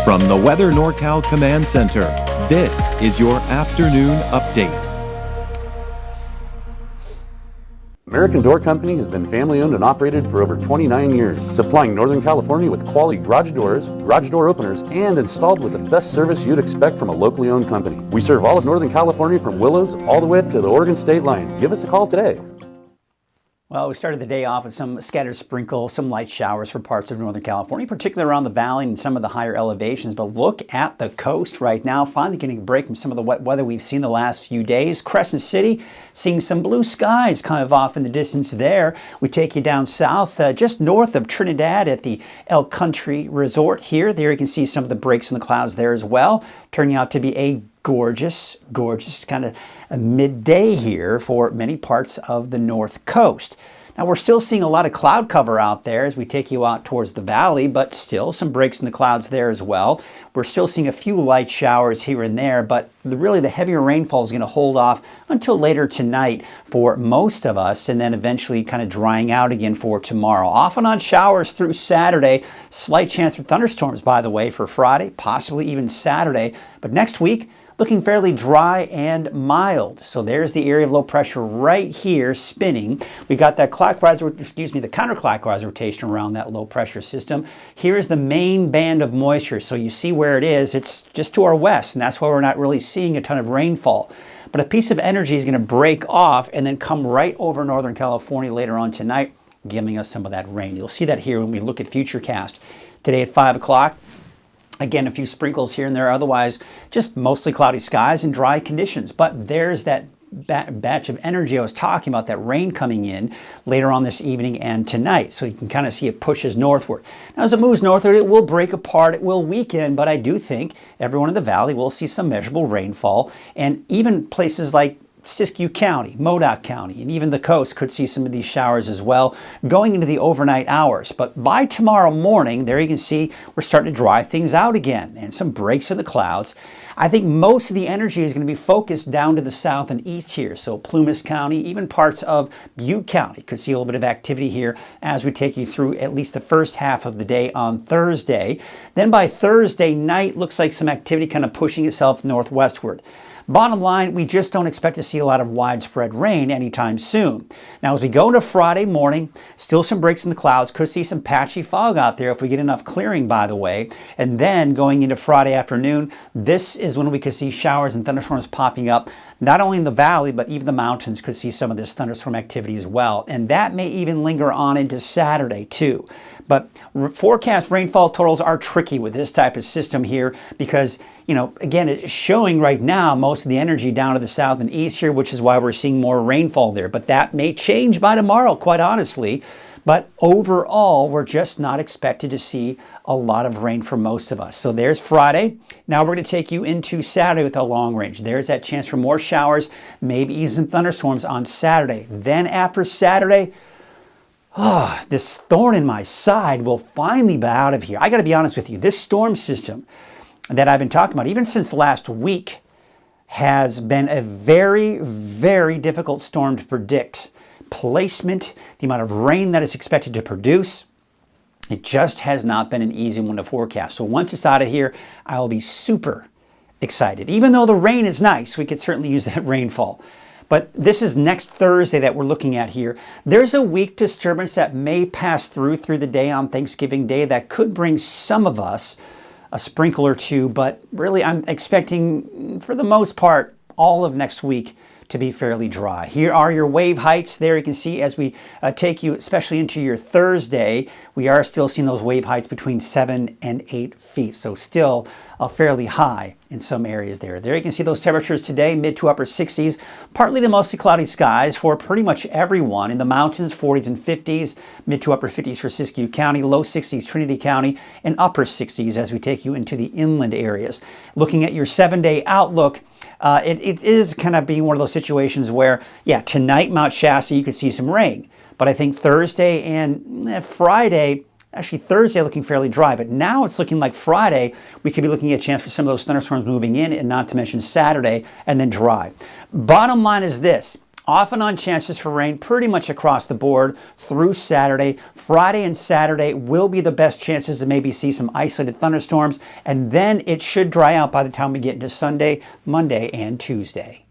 From the Weather NorCal Command Center, this is your afternoon update. American Door Company has been family-owned and operated for over 29 years, supplying Northern California with quality garage doors, garage door openers, and installed with the best service you'd expect from a locally owned company. We serve all of Northern California from Willows all the way up to the Oregon state line. Give us a call today. Well, we started the day off with some scattered sprinkles, some light showers for parts of Northern California, particularly around the valley and some of the higher elevations. But look at the coast right now, finally getting a break from some of the wet weather we've seen the last few days. Crescent City, seeing some blue skies kind of off in the distance there. We take you down south, just north of Trinidad at the El Country Resort here. There you can see some of the breaks in the clouds there as well, turning out to be a gorgeous kind of a midday here for many parts of the north coast. Now we're still seeing a lot of cloud cover out there as we take you out towards the valley, but still some breaks in the clouds there as well. We're still seeing a few light showers here and there, but really the heavier rainfall is going to hold off until later tonight for most of us, and then eventually kind of drying out again for tomorrow. Off and on showers through Saturday. Slight chance for thunderstorms, by the way, for Friday, possibly even Saturday. But next week, looking fairly dry and mild. So there's the area of low pressure right here spinning. We got that the counterclockwise rotation around that low pressure system. Here is the main band of moisture. So you see where it is. It's just to our west, and that's why we're not really seeing a ton of rainfall. But a piece of energy is going to break off and then come right over Northern California later on tonight, giving us some of that rain. You'll see that here when we look at Futurecast today at 5 o'clock. Again, a few sprinkles here and there, otherwise just mostly cloudy skies and dry conditions. But there's that batch of energy I was talking about, that rain coming in later on this evening and tonight. So you can kind of see it pushes northward. Now as it moves northward, it will break apart, it will weaken, but I do think everyone in the valley will see some measurable rainfall, and even places like Siskiyou County, Modoc County, and even the coast could see some of these showers as well going into the overnight hours. But by tomorrow morning, there you can see we're starting to dry things out again and some breaks in the clouds. I think most of the energy is going to be focused down to the south and east here. So Plumas County, even parts of Butte County could see a little bit of activity here as we take you through at least the first half of the day on Thursday. Then by Thursday night, looks like some activity kind of pushing itself northwestward. Bottom line, we just don't expect to see a lot of widespread rain anytime soon. Now, as we go into Friday morning, still some breaks in the clouds. Could see some patchy fog out there if we get enough clearing, by the way. And then going into Friday afternoon, this is when we could see showers and thunderstorms popping up. Not only in the valley, but even the mountains could see some of this thunderstorm activity as well. And that may even linger on into Saturday, too. But forecast rainfall totals are tricky with this type of system here because, again, it's showing right now most of the energy down to the south and east here, which is why we're seeing more rainfall there. But that may change by tomorrow, quite honestly. But overall, we're just not expected to see a lot of rain for most of us. So there's Friday. Now we're going to take you into Saturday with a long range. There's that chance for more showers, maybe even some thunderstorms on Saturday. Then after Saturday, this thorn in my side will finally be out of here. I got to be honest with you. This storm system that I've been talking about, even since last week, has been a very, very difficult storm to predict. Placement, the amount of rain that is expected to produce, it just has not been an easy one to forecast. So once it's out of here, I will be super excited. Even though the rain is nice, we could certainly use that rainfall. But this is next Thursday that we're looking at here. There's a weak disturbance that may pass through the day on Thanksgiving Day that could bring some of us a sprinkle or two, but really I'm expecting, for the most part, all of next week to be fairly dry. Here are your wave heights. There you can see as we take you especially into your Thursday, we are still seeing those wave heights between 7 and 8 feet. So still fairly high in some areas there. There you can see those temperatures today, mid to upper 60s, partly to mostly cloudy skies for pretty much everyone. In the mountains, 40s and 50s, mid to upper 50s for Siskiyou County, low 60s Trinity County, and upper 60s as we take you into the inland areas. Looking at your 7-day outlook, it is kind of being one of those situations where, tonight, Mount Shasta, you could see some rain. But I think Thursday and Friday, actually Thursday looking fairly dry, but now it's looking like Friday, we could be looking at a chance for some of those thunderstorms moving in, and not to mention Saturday, and then dry. Bottom line is this. Off and on chances for rain pretty much across the board through Saturday. Friday and Saturday will be the best chances to maybe see some isolated thunderstorms, and then it should dry out by the time we get into Sunday, Monday, and Tuesday.